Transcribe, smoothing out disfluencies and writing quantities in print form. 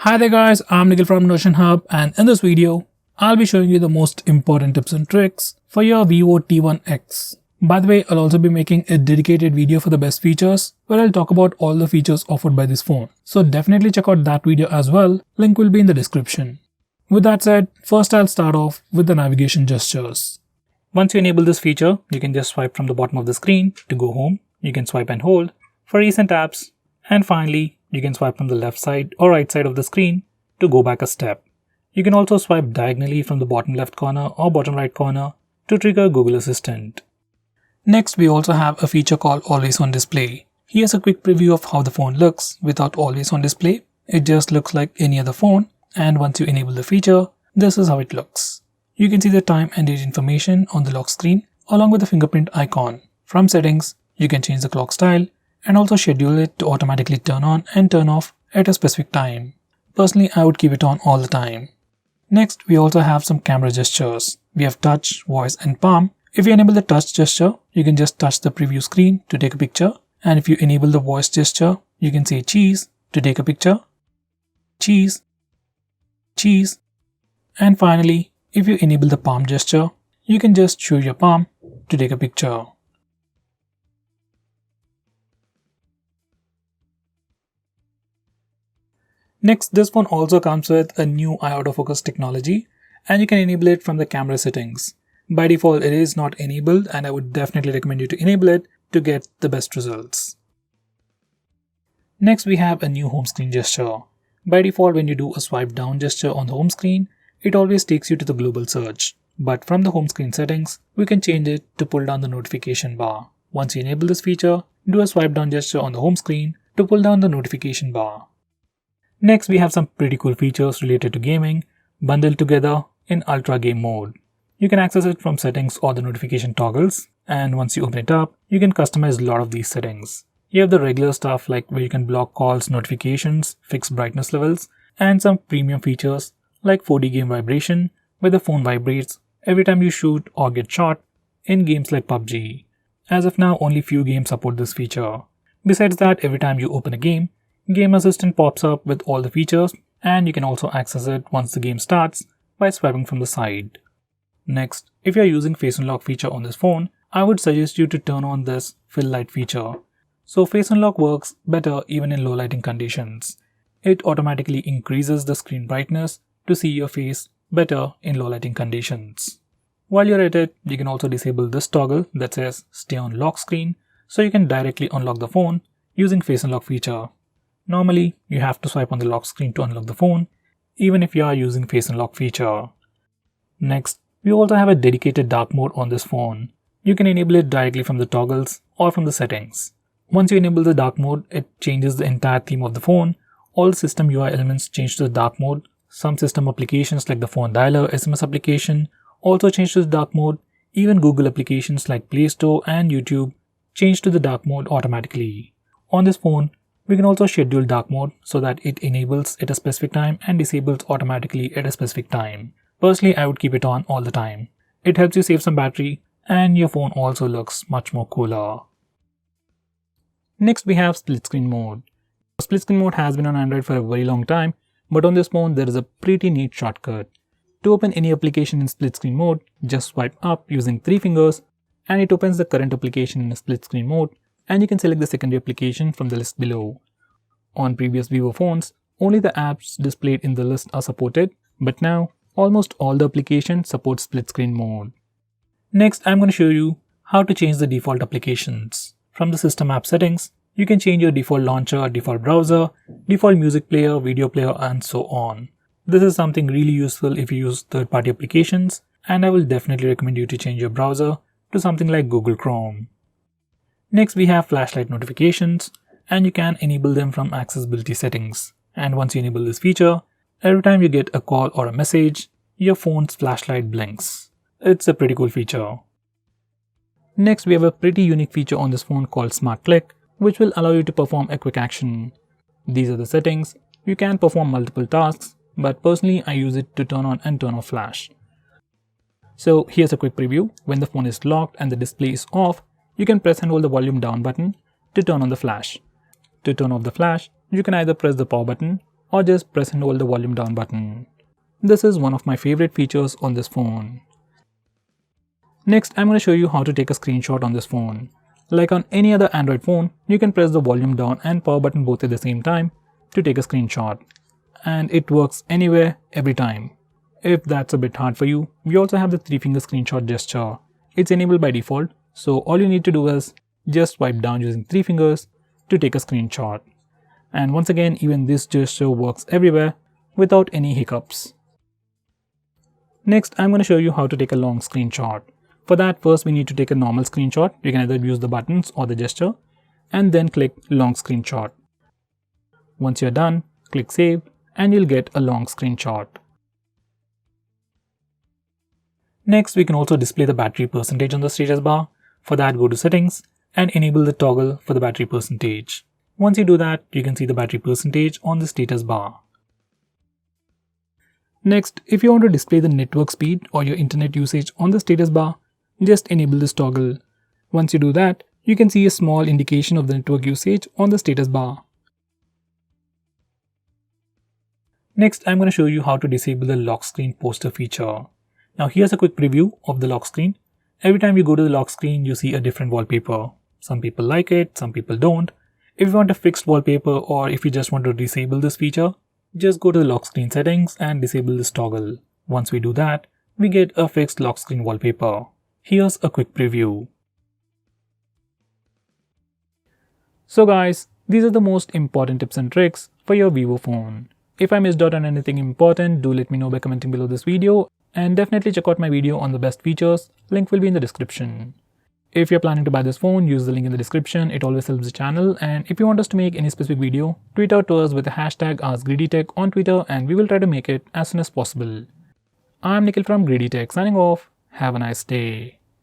Hi there guys, I'm Nikhil from Notion Hub, and in this video, I'll be showing you the most important tips and tricks for your Vivo T1x. By the way, I'll also be making a dedicated video for the best features where I'll talk about all the features offered by this phone. So definitely check out that video as well, link will be in the description. With that said, first I'll start off with the navigation gestures. Once you enable this feature, you can just swipe from the bottom of the screen to go home. You can swipe and hold for recent apps, and finally, you can swipe from the left side or right side of the screen to go back a step. You can also swipe diagonally from the bottom left corner or bottom right corner to trigger Google Assistant. Next, we also have a feature called Always On Display. Here's a quick preview of how the phone looks without Always On Display. It just looks like any other phone, and once you enable the feature, this is how it looks. You can see the time and date information on the lock screen along with the fingerprint icon. From settings, you can change the clock style and also schedule it to automatically turn on and turn off at a specific time. Personally, I would keep it on all the time. Next, we also have some camera gestures. We have touch, voice and palm. If you enable the touch gesture, you can just touch the preview screen to take a picture. And if you enable the voice gesture, you can say cheese to take a picture. Cheese. Cheese. And finally, if you enable the palm gesture, you can just show your palm to take a picture. Next, this phone also comes with a new AUTOFOCUS technology, and you can enable it from the camera settings. By default, it is not enabled, and I would definitely recommend you to enable it to get the best results. Next, we have a new home screen gesture. By default, when you do a swipe down gesture on the home screen, it always takes you to the global search. But from the home screen settings, we can change it to pull down the notification bar. Once you enable this feature, do a swipe down gesture on the home screen to pull down the notification bar. Next, we have some pretty cool features related to gaming, bundled together in Ultra Game mode. You can access it from settings or the notification toggles, and once you open it up, you can customize a lot of these settings. You have the regular stuff like where you can block calls, notifications, fix brightness levels, and some premium features like 4D game vibration, where the phone vibrates every time you shoot or get shot in games like PUBG. As of now, only few games support this feature. Besides that, every time you open a game, Game Assistant pops up with all the features, and you can also access it once the game starts by swiping from the side. Next, if you are using Face Unlock feature on this phone, I would suggest you to turn on this Fill Light feature. So Face Unlock works better even in low lighting conditions. It automatically increases the screen brightness to see your face better in low lighting conditions. While you're at it, you can also disable this toggle that says Stay on Lock Screen, so you can directly unlock the phone using Face Unlock feature. Normally, you have to swipe on the lock screen to unlock the phone, even if you are using Face Unlock feature. Next, we also have a dedicated dark mode on this phone. You can enable it directly from the toggles or from the settings. Once you enable the dark mode, it changes the entire theme of the phone. All system UI elements change to the dark mode. Some system applications like the phone dialer SMS application also change to the dark mode. Even Google applications like Play Store and YouTube change to the dark mode automatically. On this phone, we can also schedule dark mode so that it enables at a specific time and disables automatically at a specific time. Personally, I would keep it on all the time. It helps you save some battery, and your phone also looks much more cooler. Next, we have split screen mode. Split screen mode has been on Android for a very long time, but on this phone there is a pretty neat shortcut. To open any application in split screen mode, just swipe up using 3 fingers and it opens the current application in a split screen mode, and you can select the secondary application from the list below. On previous Vivo phones, only the apps displayed in the list are supported, but now almost all the applications support split screen mode. Next, I'm going to show you how to change the default applications. From the system app settings, you can change your default launcher, default browser, default music player, video player, and so on. This is something really useful if you use third-party applications, and I will definitely recommend you to change your browser to something like Google Chrome. Next, we have flashlight notifications, and you can enable them from accessibility settings. And once you enable this feature, every time you get a call or a message, your phone's flashlight blinks. It's a pretty cool feature. Next, we have a pretty unique feature on this phone called Smart Click, which will allow you to perform a quick action. These are the settings. You can perform multiple tasks, but personally I use it to turn on and turn off flash. So here's a quick preview. When the phone is locked and the display is off, you can press and hold the volume down button to turn on the flash. To turn off the flash, you can either press the power button or just press and hold the volume down button. This is one of my favorite features on this phone. Next, I'm going to show you how to take a screenshot on this phone. Like on any other Android phone, you can press the volume down and power button both at the same time to take a screenshot. And it works anywhere, every time. If that's a bit hard for you, we also have the 3-finger screenshot gesture. It's enabled by default, so all you need to do is just swipe down using 3 fingers to take a screenshot. And once again, even this gesture works everywhere without any hiccups. Next, I'm going to show you how to take a long screenshot. For that, first we need to take a normal screenshot. You can either use the buttons or the gesture, and then click long screenshot. Once you're done, click save, and you'll get a long screenshot. Next, we can also display the battery percentage on the status bar. For that, go to settings and enable the toggle for the battery percentage. Once you do that, you can see the battery percentage on the status bar. Next, if you want to display the network speed or your internet usage on the status bar, just enable this toggle. Once you do that, you can see a small indication of the network usage on the status bar. Next, I'm going to show you how to disable the lock screen poster feature. Now here's a quick preview of the lock screen. Every time you go to the lock screen, you see a different wallpaper. Some people like it, some people don't. If you want a fixed wallpaper or if you just want to disable this feature, just go to the lock screen settings and disable this toggle. Once we do that, we get a fixed lock screen wallpaper. Here's a quick preview. So guys, these are the most important tips and tricks for your Vivo phone. If I missed out on anything important, do let me know by commenting below this video, and definitely check out my video on the best features. Link will be in the description. If you're planning to buy this phone, use the link in the description. It always helps the channel. And if you want us to make any specific video, tweet out to us with the hashtag ASKGREEDYTECH on Twitter and we will try to make it as soon as possible. I'm Nikhil from GreedyTech signing off. Have a nice day.